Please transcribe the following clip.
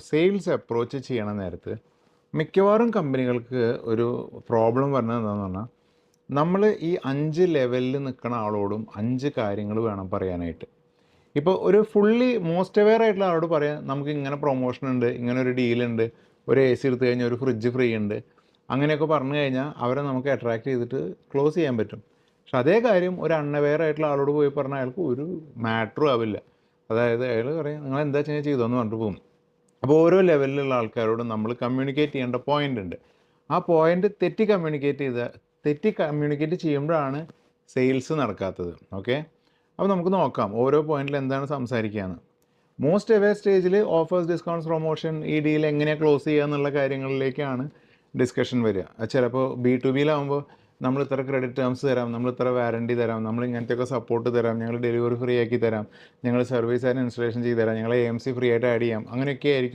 Sales approach ചെയ്യണ നേരത്ത് മിക്കവാറും കമ്പനികൾക്ക് ഒരു പ്രോബ്ലം വരുന്നത് എന്താണെന്ന് പറഞ്ഞാൽ നമ്മൾ ഈ 5 ലെവലിൽ നിൽക്കുന്ന ആളോടും 5 കാര്യങ്ങൾ വേണം പറയാനായിട്ട്. ഇപ്പോൾ ഒരു ഫുള്ളി മോസ്റ്റ് അവെയർ ആയിട്ടുള്ള ആളോട് പറയാം നമുക്ക് ഇങ്ങനെ പ്രൊമോഷൻ ഉണ്ട്, ഇങ്ങനെ ഒരു ഡീലുണ്ട്, ഒരു എ സി എടുത്തു കഴിഞ്ഞാൽ ഒരു ഫ്രിഡ്ജ് ഫ്രീ ഉണ്ട്, അങ്ങനെയൊക്കെ പറഞ്ഞു കഴിഞ്ഞാൽ അവരെ നമുക്ക് അട്രാക്റ്റ് ചെയ്തിട്ട് ക്ലോസ് ചെയ്യാൻ പറ്റും. പക്ഷെ അതേ കാര്യം ഒരു അൺഅവെയർ ആയിട്ടുള്ള ആളോട് പോയി പറഞ്ഞാൽ അയാൾക്ക് ഒരു മാറ്ററും ആവില്ല. അതായത് അയാൾ പറയും നിങ്ങൾ എന്താ ചെയ്യുക ചെയ്തോന്ന് പറഞ്ഞിട്ട് പോകും. അപ്പോൾ ഓരോ ലെവലിലുള്ള ആൾക്കാരോടും നമ്മൾ കമ്മ്യൂണിക്കേറ്റ് ചെയ്യേണ്ട പോയിൻ്റ് ഉണ്ട്. ആ പോയിൻ്റ് തെറ്റി കമ്മ്യൂണിക്കേറ്റ് ചെയ്യുമ്പോഴാണ് സെയിൽസ് നടക്കാത്തത്. ഓക്കെ, അപ്പോൾ നമുക്ക് നോക്കാം ഓരോ പോയിന്റിൽ എന്താണ് സംസാരിക്കുകയെന്ന്. മോസ്റ്റ് അവെയർ സ്റ്റേജിൽ ഓഫേഴ്സ്, ഡിസ്കൗണ്ട്സ്, പ്രൊമോഷൻ, ഈ ഡീൽ എങ്ങനെയാണ് ക്ലോസ് ചെയ്യുക എന്നുള്ള കാര്യങ്ങളിലേക്കാണ് ഡിസ്കഷൻ വരിക. അത് ചിലപ്പോൾ B2Bയിലാകുമ്പോൾ നമ്മൾ ഇത്ര ക്രെഡിറ്റ് ടേംസ് തരാം, നമ്മൾ ഇത്ര വാറണ്ടി തരാം, നമ്മൾ ഇങ്ങനത്തെയൊക്കെ സപ്പോർട്ട് തരാം, ഞങ്ങൾ ഡെലിവറി ഫ്രീ ആക്കി തരാം, ഞങ്ങൾ സർവീസ് ആൻഡ് ഇൻസ്റ്റലേഷൻ ചെയ്ത് തരാം, ഞങ്ങൾ AMC ഫ്രീ ആയിട്ട് ആഡ് ചെയ്യാം, അങ്ങനെയൊക്കെ ആയിരിക്കും